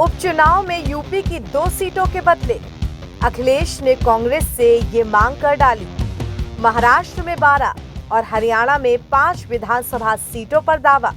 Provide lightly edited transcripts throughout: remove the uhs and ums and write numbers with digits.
उपचुनाव में यूपी की 2 सीटों के बदले अखिलेश ने कांग्रेस से ये मांग कर डाली। महाराष्ट्र में 12 और हरियाणा में 5 विधानसभा सीटों पर दावा।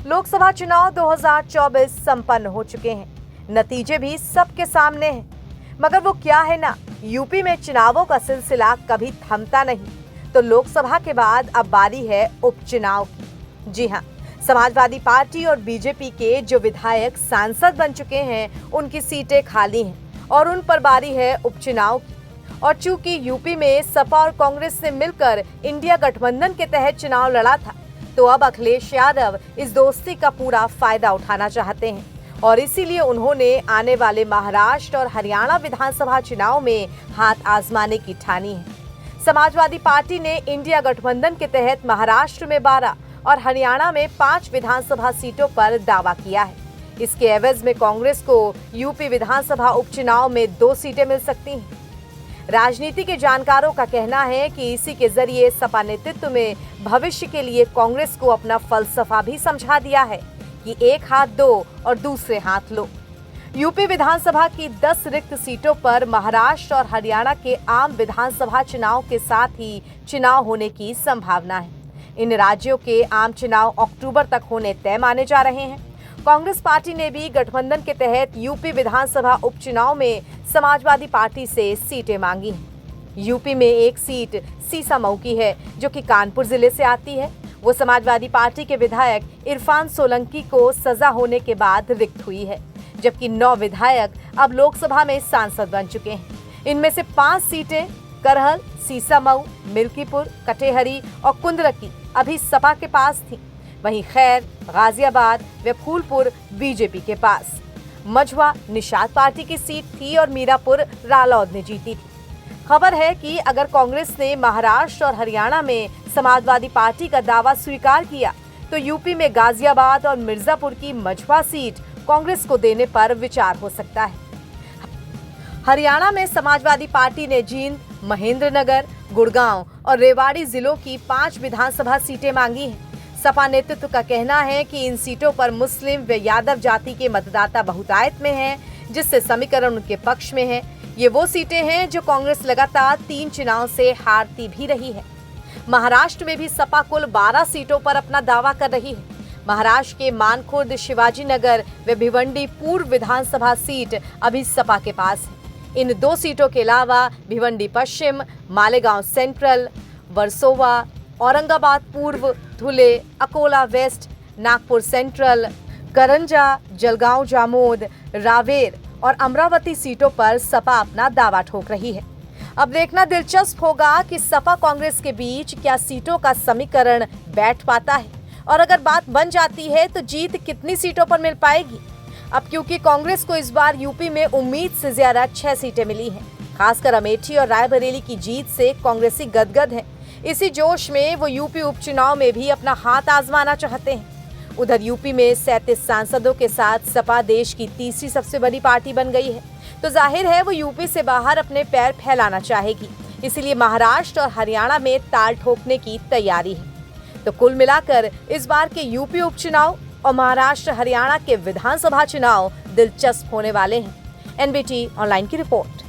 लोकसभा चुनाव 2024 संपन्न हो चुके हैं, नतीजे भी सबके सामने हैं। मगर वो क्या है ना, यूपी में चुनावों का सिलसिला कभी थमता नहीं। तो लोकसभा के बाद अब बारी है उपचुनाव की। जी हाँ, समाजवादी पार्टी और बीजेपी के जो विधायक सांसद बन चुके हैं, उनकी सीटें खाली हैं और उन पर बारी है उपचुनाव की। और चूंकि यूपी में सपा और कांग्रेस ने मिलकर इंडिया गठबंधन के तहत चुनाव लड़ा था, तो अब अखिलेश यादव इस दोस्ती का पूरा फायदा उठाना चाहते हैं और इसीलिए उन्होंने आने वाले महाराष्ट्र और हरियाणा विधानसभा चुनाव में हाथ आजमाने की ठानी है। समाजवादी पार्टी ने इंडिया गठबंधन के तहत महाराष्ट्र में 12 और हरियाणा में 5 विधानसभा सीटों पर दावा किया है। इसके एवज में कांग्रेस को यूपी विधानसभा उपचुनाव में 2 सीटें मिल सकती हैं। राजनीति के जानकारों का कहना है कि इसी के जरिए सपा नेतृत्व में भविष्य के लिए कांग्रेस को अपना फलसफा भी समझा दिया है कि एक हाथ दो और दूसरे हाथ लो। यूपी विधानसभा की 10 रिक्त सीटों पर महाराष्ट्र और हरियाणा के आम विधानसभा चुनाव के साथ ही चुनाव होने की संभावना है। इन राज्यों के आम चुनाव अक्टूबर तक होने तय माने जा रहे हैं। कांग्रेस पार्टी ने भी गठबंधन के तहत यूपी विधानसभा उपचुनाव में समाजवादी पार्टी से सीटें मांगी हैं। यूपी में एक सीट सीसामऊ की है, जो कि कानपुर जिले से आती है। वो समाजवादी पार्टी के विधायक इरफान सोलंकी को सजा होने के बाद रिक्त हुई है, जबकि 9 विधायक अब लोकसभा में सांसद बन चुके हैं। इनमें से 5 सीटें करहल, सीसामऊ, मिल्कीपुर, कटेहरी और कुंदरकी अभी सपा के पास थी। वहीं खैर, गाजियाबाद व फूलपुर बीजेपी के पास। मझवा निषाद पार्टी की सीट थी और मीरापुर रालोद ने जीती थी। खबर है कि अगर कांग्रेस ने महाराष्ट्र और हरियाणा में समाजवादी पार्टी का दावा स्वीकार किया, तो यूपी में गाजियाबाद और मिर्जापुर की मझवा सीट कांग्रेस को देने पर विचार हो सकता है। हरियाणा में समाजवादी पार्टी ने जींद, महेंद्रनगर, गुड़गांव और रेवाड़ी जिलों की 5 विधानसभा सीटें मांगी हैं। सपा नेतृत्व का कहना है कि इन सीटों पर मुस्लिम व यादव जाति के मतदाता बहुतायत में हैं, जिससे समीकरण उनके पक्ष में है। ये वो सीटें हैं जो कांग्रेस लगातार 3 चुनाव से हारती भी रही है। महाराष्ट्र में भी सपा कुल 12 सीटों पर अपना दावा कर रही है। महाराष्ट्र के मानखुर्द, शिवाजी नगर व भिवंडी पूर्व विधानसभा सीट अभी सपा के पास है। इन 2 सीटों के अलावा भिवंडी पश्चिम, मालेगांव सेंट्रल, वर्सोवा, औरंगाबाद पूर्व, धुले, अकोला वेस्ट, नागपुर सेंट्रल, करंजा, जलगांव जामोद, रावेर और अमरावती सीटों पर सपा अपना दावा ठोक रही है। अब देखना दिलचस्प होगा कि सपा कांग्रेस के बीच क्या सीटों का समीकरण बैठ पाता है और अगर बात बन जाती है तो जीत कितनी सीटों पर मिल पाएगी। अब क्योंकि कांग्रेस को इस बार यूपी में उम्मीद से ज्यादा 6 सीटें मिली हैं, खासकर अमेठी और रायबरेली की जीत से कांग्रेसी गदगद है। इसी जोश में वो यूपी उपचुनाव में भी अपना हाथ आजमाना चाहते हैं। उधर यूपी में 37 सांसदों के साथ सपा देश की तीसरी सबसे बड़ी पार्टी बन गई है, तो जाहिर है वो यूपी से बाहर अपने पैर फैलाना चाहेगी। इसीलिए महाराष्ट्र और हरियाणा में ताल ठोकने की तैयारी है। तो कुल मिलाकर इस बार के यूपी उपचुनाव और महाराष्ट्र हरियाणा के विधानसभा चुनाव दिलचस्प होने वाले हैं। एनबीटी ऑनलाइन की रिपोर्ट।